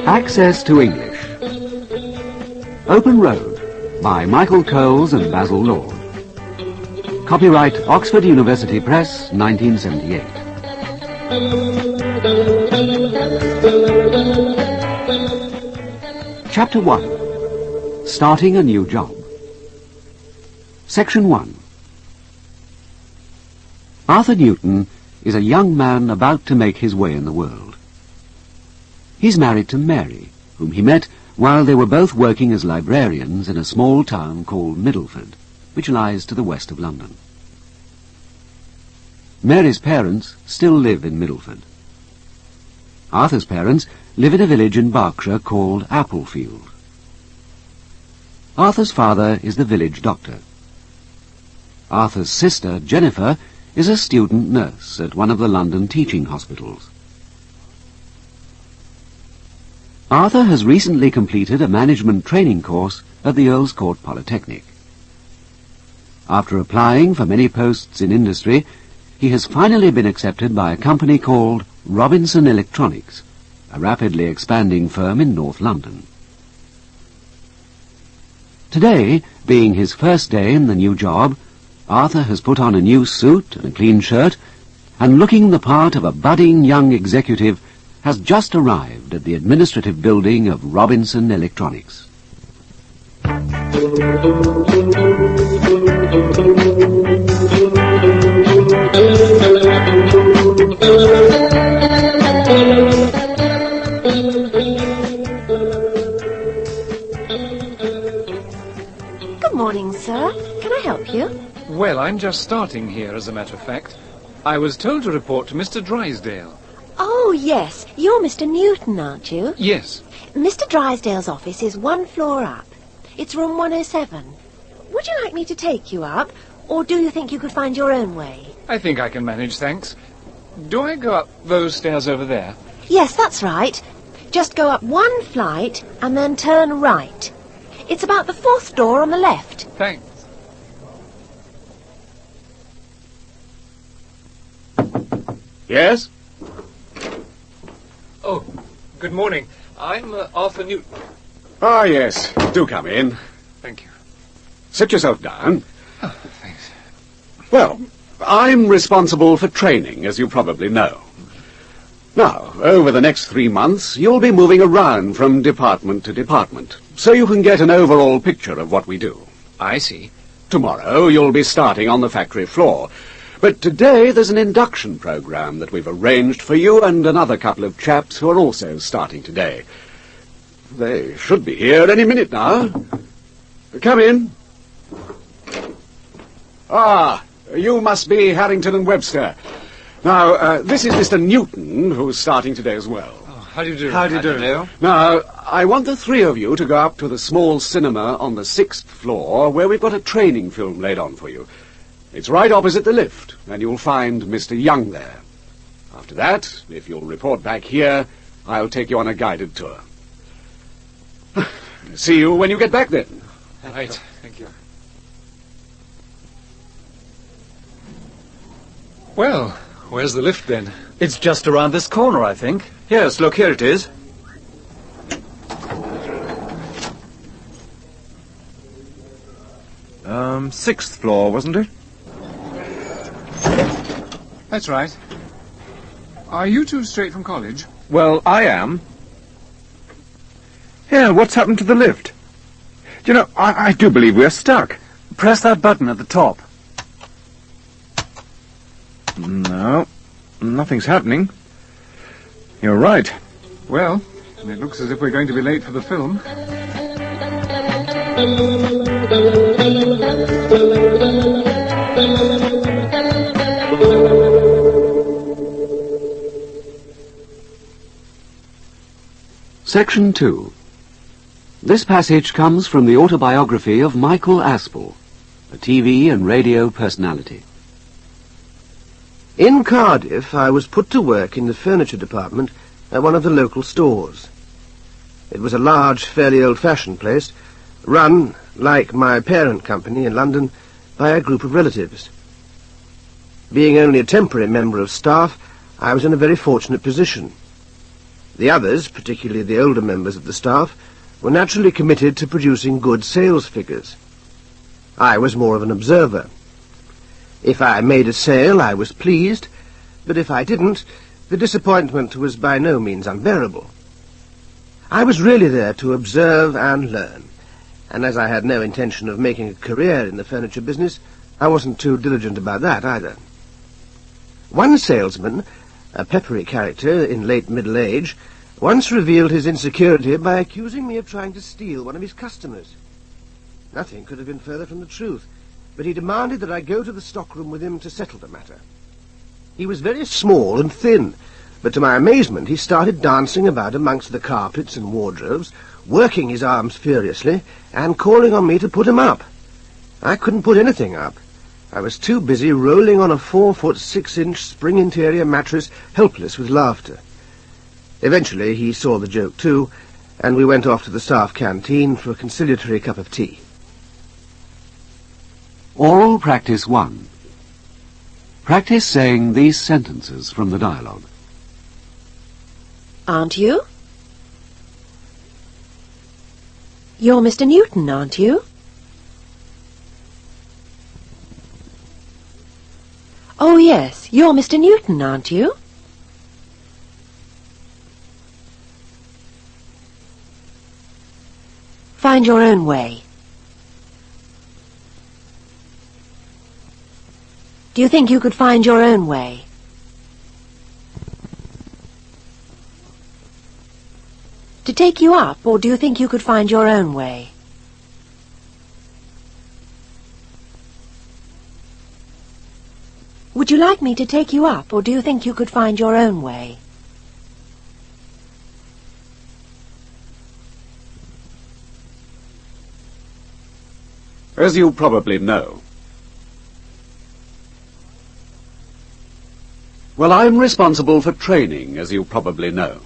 Access to English. Open Road by Michael Coles and Basil Lord. Copyright Oxford University Press, 1978. Chapter 1. Starting a New Job. Section 1. Arthur Newton is a young man about to make his way in the world. He's married to Mary, whom he met while they were both working as librarians in a small town called Middleford, which lies to the west of London. Mary's parents still live in Middleford. Arthur's parents live in a village in Berkshire called Applefield. Arthur's father is the village doctor. Arthur's sister, Jennifer, is a student nurse at one of the London teaching hospitals. Arthur has recently completed a management training course at the Earl's Court Polytechnic. After applying for many posts in industry, he has finally been accepted by a company called Robinson Electronics, a rapidly expanding firm in North London. Today, being his first day in the new job, Arthur has put on a new suit and a clean shirt, and looking the part of a budding young executive, has just arrived at the administrative building of Robinson Electronics. Good morning, sir. Can I help you? Well, I'm just starting here, as a matter of fact. I was told to report to Mr. Drysdale. Oh, yes. You're Mr. Newton, aren't you? Yes. Mr. Drysdale's office is one floor up. It's room 107. Would you like me to take you up, or do you think you could find your own way? I think I can manage, thanks. Do I go up those stairs over there? Yes, that's right. Just go up one flight and then turn right. It's about the fourth door on the left. Thanks. Yes? Oh, good morning. I'm Arthur Newton. Ah, yes. Do come in. Thank you. Sit yourself down. Oh, thanks. Well, I'm responsible for training, as you probably know. Now, over the next 3 months, you'll be moving around from department to department, so you can get an overall picture of what we do. I see. Tomorrow, you'll be starting on the factory floor. But today, there's an induction program that we've arranged for you and another couple of chaps who are also starting today. They should be here any minute now. Come in. Ah, you must be Harrington and Webster. Now, this is Mr. Newton, who's starting today as well. Oh, how do you do? How do you do? Now, I want the three of you to go up to the small cinema on the 6th floor, where we've got a training film laid on for you. It's right opposite the lift, and you'll find Mr. Young there. After that, if you'll report back here, I'll take you on a guided tour. See you when you get back, then. Right, thank you. Well, where's the lift, then? It's just around this corner, I think. Yes, look, here it is. Sixth floor, wasn't it? That's right. Are you two straight from college? Well, I am. Here, what's happened to the lift? Do you know, I do believe we're stuck. Press that button at the top. No, nothing's happening. You're right. Well, it looks as if we're going to be late for the film. Section 2. This passage comes from the autobiography of Michael Aspel, a TV and radio personality. In Cardiff, I was put to work in the furniture department at one of the local stores. It was a large, fairly old-fashioned place, run, like my parent company in London, by a group of relatives. Being only a temporary member of staff, I was in a very fortunate position. The others, particularly the older members of the staff, were naturally committed to producing good sales figures. I was more of an observer. If I made a sale, I was pleased, but if I didn't, the disappointment was by no means unbearable. I was really there to observe and learn, and as I had no intention of making a career in the furniture business, I wasn't too diligent about that either. One salesman, a peppery character in late middle age, once revealed his insecurity by accusing me of trying to steal one of his customers. Nothing could have been further from the truth, but he demanded that I go to the stockroom with him to settle the matter. He was very small and thin, but to my amazement he started dancing about amongst the carpets and wardrobes, working his arms furiously, and calling on me to put him up. I couldn't put anything up. I was too busy rolling on a 4-foot 6-inch spring interior mattress, helpless with laughter. Eventually he saw the joke too, and we went off to the staff canteen for a conciliatory cup of tea. Oral Practice 1. Practice saying these sentences from the dialogue. Aren't you? You're Mr. Newton, aren't you? Oh, yes, you're Mr. Newton, aren't you? Find your own way. Do you think you could find your own way? To take you up, or do you think you could find your own way? Would you like me to take you up, or do you think you could find your own way? As you probably know. Well, I'm responsible for training, as you probably know.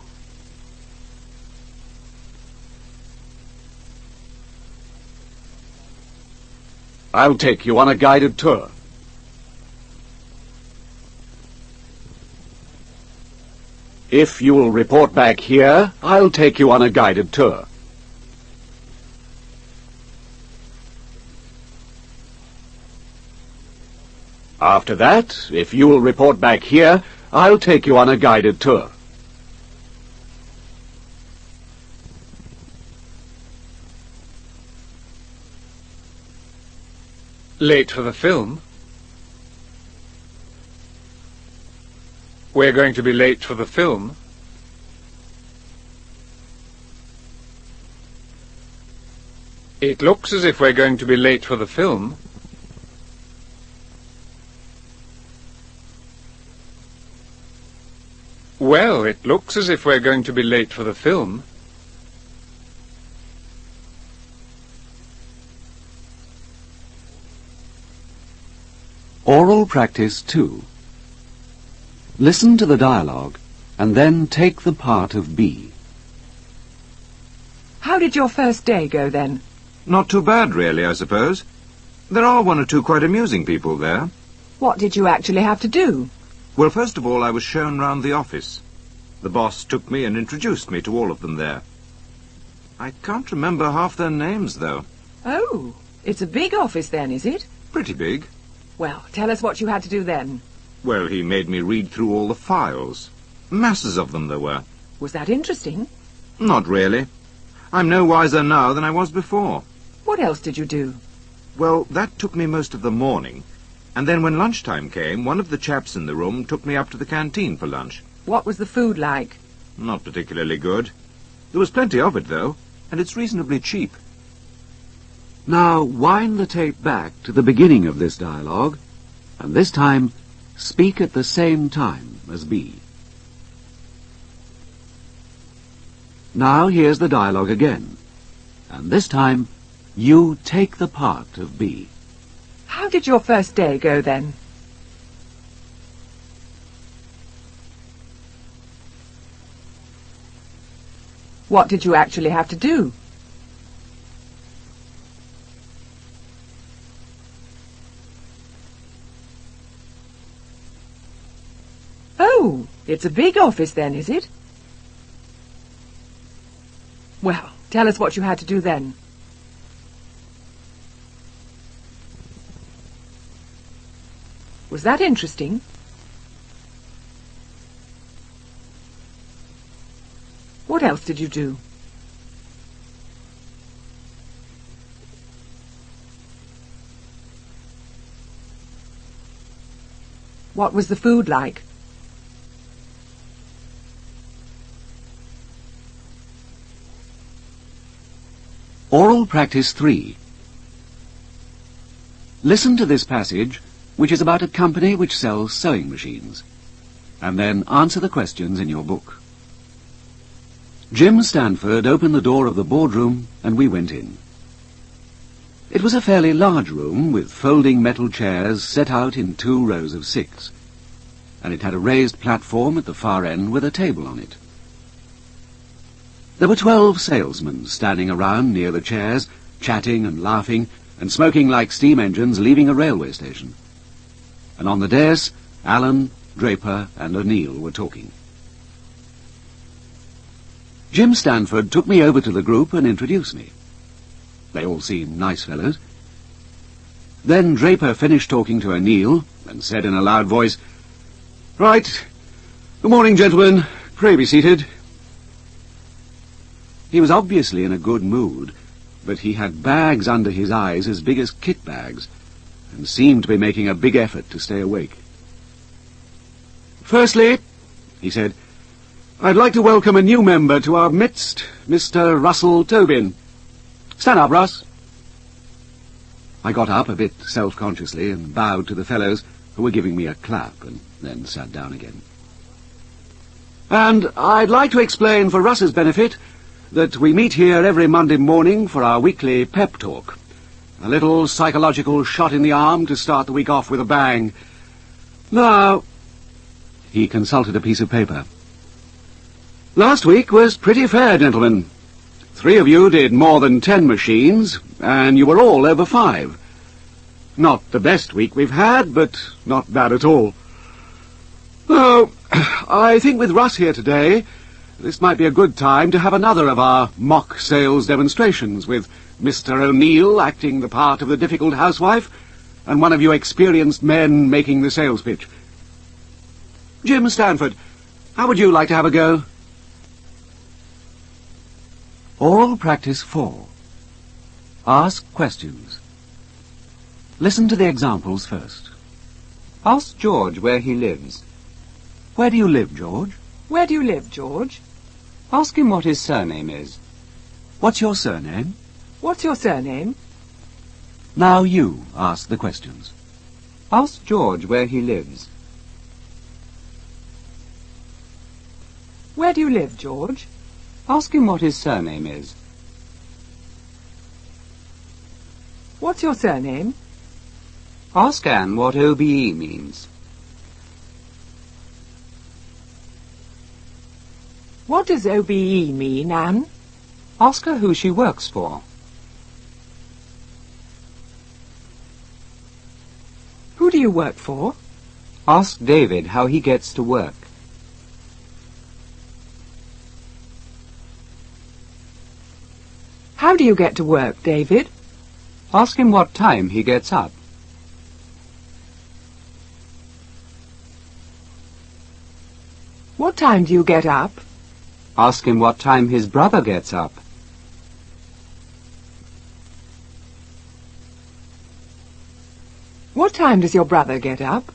I'll take you on a guided tour. If you'll report back here, I'll take you on a guided tour. After that, if you'll report back here, I'll take you on a guided tour. Late for the film? We're going to be late for the film. It looks as if we're going to be late for the film. Well, it looks as if we're going to be late for the film. Oral Practice 2. Listen to the dialogue and then take the part of B. How did your first day go then? Not too bad, really, I suppose. There are one or two quite amusing people there. What did you actually have to do? Well, first of all, I was shown round the office. The boss took me and introduced me to all of them there. I can't remember half their names, though. Oh, it's a big office then, is it? Pretty big. Well, tell us what you had to do then. Well, he made me read through all the files. Masses of them there were. Was that interesting? Not really. I'm no wiser now than I was before. What else did you do? Well, that took me most of the morning. And then when lunchtime came, one of the chaps in the room took me up to the canteen for lunch. What was the food like? Not particularly good. There was plenty of it, though, and it's reasonably cheap. Now wind the tape back to the beginning of this dialogue, and this time speak at the same time as B. Now here's the dialogue again, and this time you take the part of B. How did your first day go then? What did you actually have to do? It's a big office then, is it? Well, tell us what you had to do then. Was that interesting? What else did you do? What was the food like? Oral Practice 3. Listen to this passage, which is about a company which sells sewing machines, and then answer the questions in your book. Jim Stanford opened the door of the boardroom, and we went in. It was a fairly large room, with folding metal chairs set out in 2 rows of 6, and it had a raised platform at the far end with a table on it. There were 12 salesmen standing around near the chairs, chatting and laughing, and smoking like steam engines leaving a railway station. And on the dais, Allen, Draper, and O'Neill were talking. Jim Stanford took me over to the group and introduced me. They all seemed nice fellows. Then Draper finished talking to O'Neill and said in a loud voice, "Right. Good morning, gentlemen. Pray be seated." He was obviously in a good mood, but he had bags under his eyes as big as kit bags, and seemed to be making a big effort to stay awake. "Firstly," he said, "I'd like to welcome a new member to our midst, Mr. Russell Tobin. Stand up, Russ." I got up a bit self-consciously and bowed to the fellows, who were giving me a clap, and then sat down again. "And I'd like to explain for Russ's benefit that we meet here every Monday morning for our weekly pep talk. A little psychological shot in the arm to start the week off with a bang. Now," he consulted a piece of paper, "last week was pretty fair, gentlemen. 3 of you did more than 10 machines, and you were all over 5. Not the best week we've had, but not bad at all. Oh, I think with Russ here today, this might be a good time to have another of our mock sales demonstrations, with Mr. O'Neill acting the part of the difficult housewife, and one of you experienced men making the sales pitch. Jim Stanford, how would you like to have a go?" Oral Practice 4. Ask questions. Listen to the examples first. Ask George where he lives. Where do you live, George? Where do you live, George? Ask him what his surname is. What's your surname? What's your surname? Now you ask the questions. Ask George where he lives. Where do you live, George? Ask him what his surname is. What's your surname? Ask Anne what OBE means. What does OBE mean, Anne? Ask her who she works for. Who do you work for? Ask David how he gets to work. How do you get to work, David? Ask him what time he gets up. What time do you get up? Ask him what time his brother gets up. What time does your brother get up?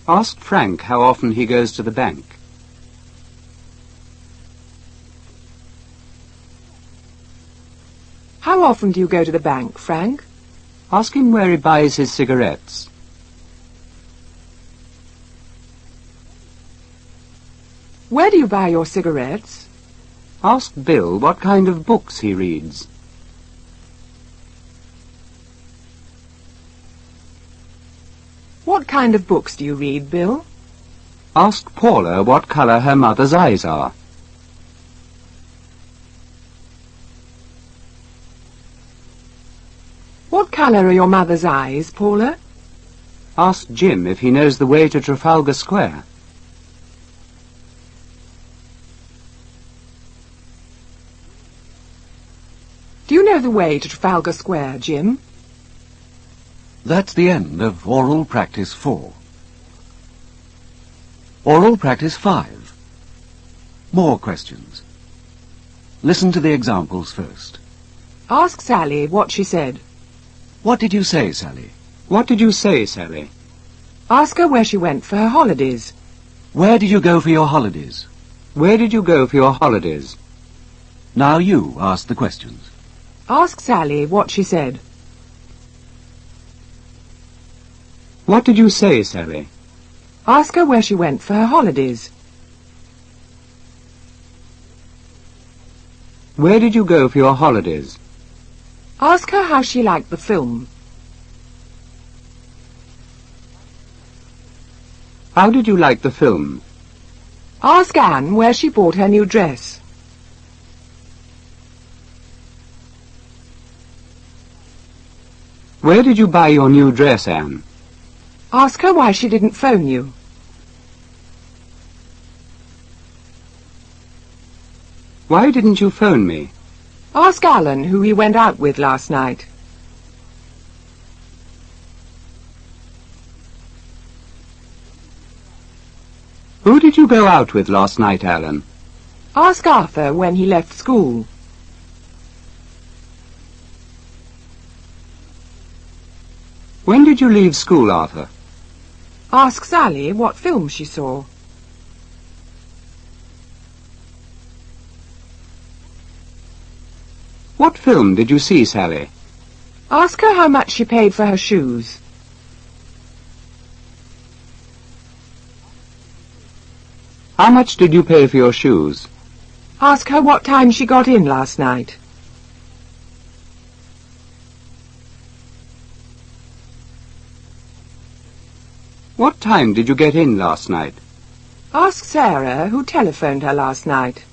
Ask Frank how often he goes to the bank. How often do you go to the bank, Frank? Ask him where he buys his cigarettes. Where do you buy your cigarettes? Ask Bill what kind of books he reads. What kind of books do you read, Bill? Ask Paula what colour her mother's eyes are. What colour are your mother's eyes, Paula? Ask Jim if he knows the way to Trafalgar Square. know the way to Trafalgar Square, Jim? That's the end of Oral Practice 4. Oral Practice 5. More questions. Listen to the examples first. Ask Sally what she said. What did you say, Sally? What did you say, Sally? Ask her where she went for her holidays. Where did you go for your holidays? Where did you go for your holidays? Now you ask the questions. Ask Sally what she said. What did you say, Sally? Ask her where she went for her holidays. Where did you go for your holidays? Ask her how she liked the film. How did you like the film? Ask Anne where she bought her new dress. Where did you buy your new dress, Anne? Ask her why she didn't phone you. Why didn't you phone me? Ask Alan who he went out with last night. Who did you go out with last night, Alan? Ask Arthur when he left school. When did you leave school, Arthur? Ask Sally what film she saw. What film did you see, Sally? Ask her how much she paid for her shoes. How much did you pay for your shoes? Ask her what time she got in last night. What time did you get in last night? Ask Sarah who telephoned her last night.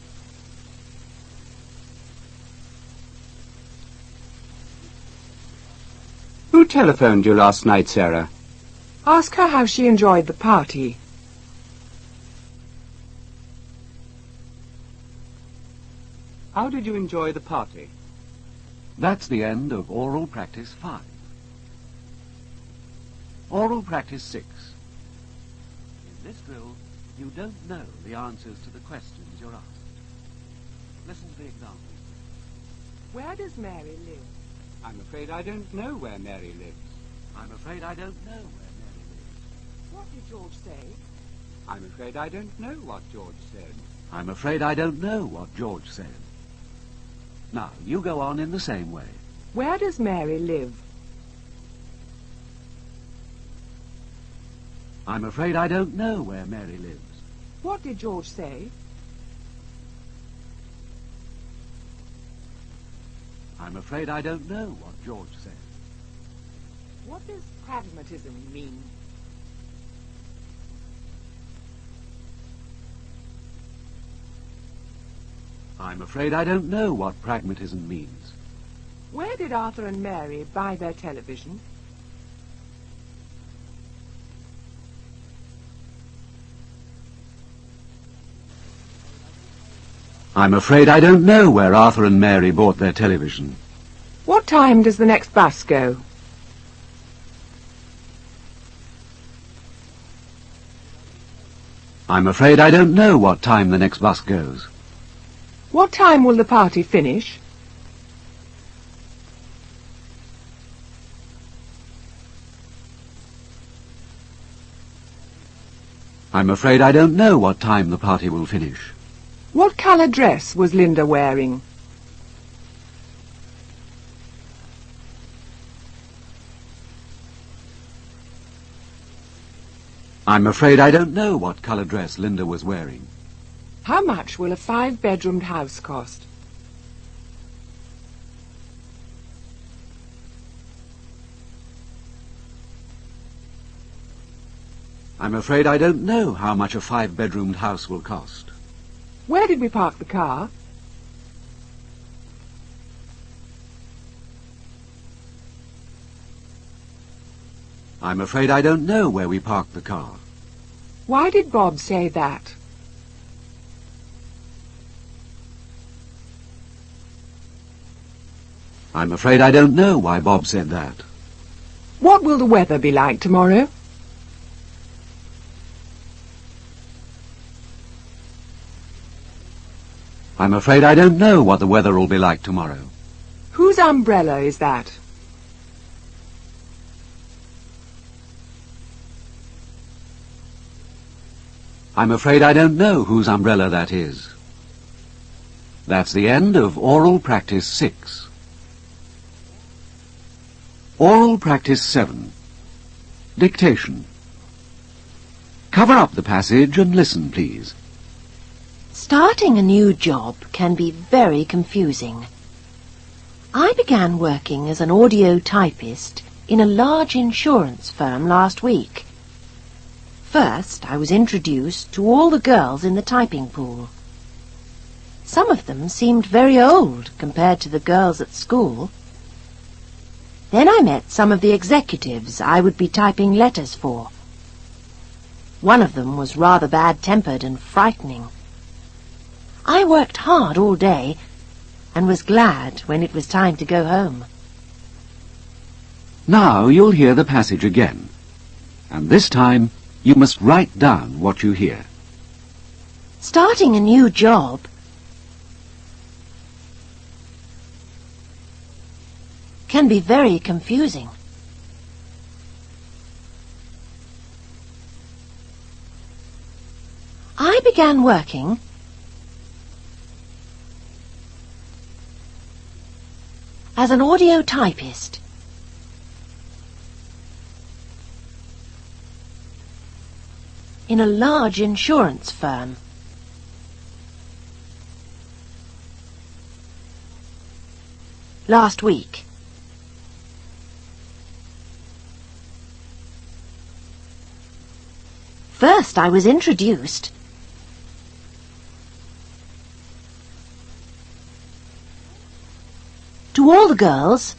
Who telephoned you last night, Sarah? Ask her how she enjoyed the party. How did you enjoy the party? That's the end of Oral Practice 5. Oral Practice 6. In this drill, you don't know the answers to the questions you're asked. Listen to the examples. Where does Mary live? I'm afraid I don't know where Mary lives. I'm afraid I don't know where Mary lives. What did George say? I'm afraid I don't know what George said. I'm afraid I don't know what George said. Now, you go on in the same way. Where does Mary live? I'm afraid I don't know where Mary lives. What did George say? I'm afraid I don't know what George said. What does pragmatism mean? I'm afraid I don't know what pragmatism means. Where did Arthur and Mary buy their television? I'm afraid I don't know where Arthur and Mary bought their television. What time does the next bus go? I'm afraid I don't know what time the next bus goes. What time will the party finish? I'm afraid I don't know what time the party will finish. What colour dress was Linda wearing? I'm afraid I don't know what colour dress Linda was wearing. How much will a 5-bedroomed house cost? I'm afraid I don't know how much a 5-bedroomed house will cost. Where did we park the car? I'm afraid I don't know where we parked the car. Why did Bob say that? I'm afraid I don't know why Bob said that. What will the weather be like tomorrow? I'm afraid I don't know what the weather will be like tomorrow. Whose umbrella is that? I'm afraid I don't know whose umbrella that is. That's the end of Oral Practice 6. Oral Practice 7. Dictation. Cover up the passage and listen, please. Starting a new job can be very confusing. I began working as an audio typist in a large insurance firm last week. First, I was introduced to all the girls in the typing pool. Some of them seemed very old compared to the girls at school. Then I met some of the executives I would be typing letters for. One of them was rather bad-tempered and frightening. I worked hard all day and was glad when it was time to go home. Now you'll hear the passage again, and this time you must write down what you hear. Starting a new job can be very confusing. I began working as an audio typist in a large insurance firm. Last week. First, I was introduced to all the girls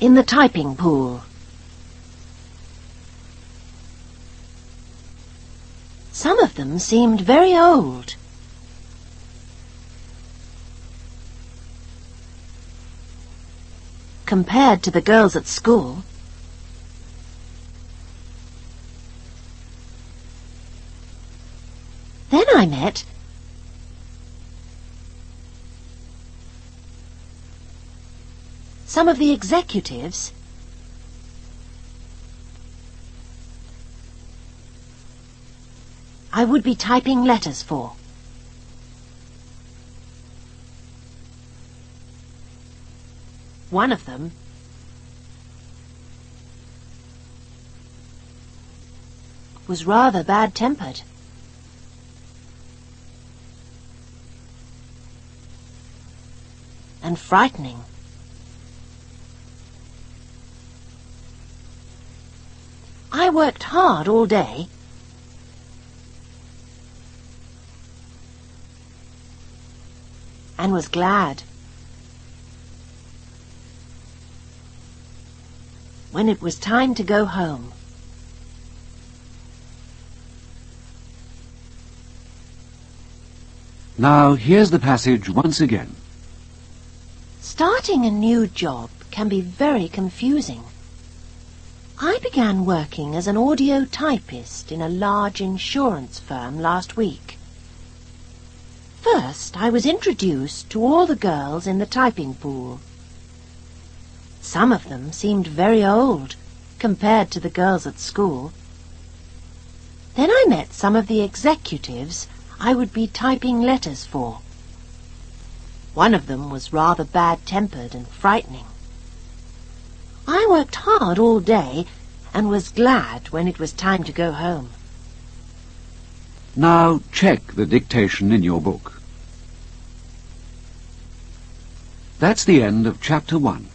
in the typing pool. Some of them seemed very old. Compared to the girls at school. Then I met some of the executives I would be typing letters for. One of them was rather bad-tempered. And frightening. I worked hard all day and was glad when it was time to go home. Now here's the passage once again. Starting a new job can be very confusing. I began working as an audio typist in a large insurance firm last week. First, I was introduced to all the girls in the typing pool. Some of them seemed very old compared to the girls at school. Then I met some of the executives I would be typing letters for. One of them was rather bad-tempered and frightening. I worked hard all day and was glad when it was time to go home. Now check the dictation in your book. That's the end of Chapter 1.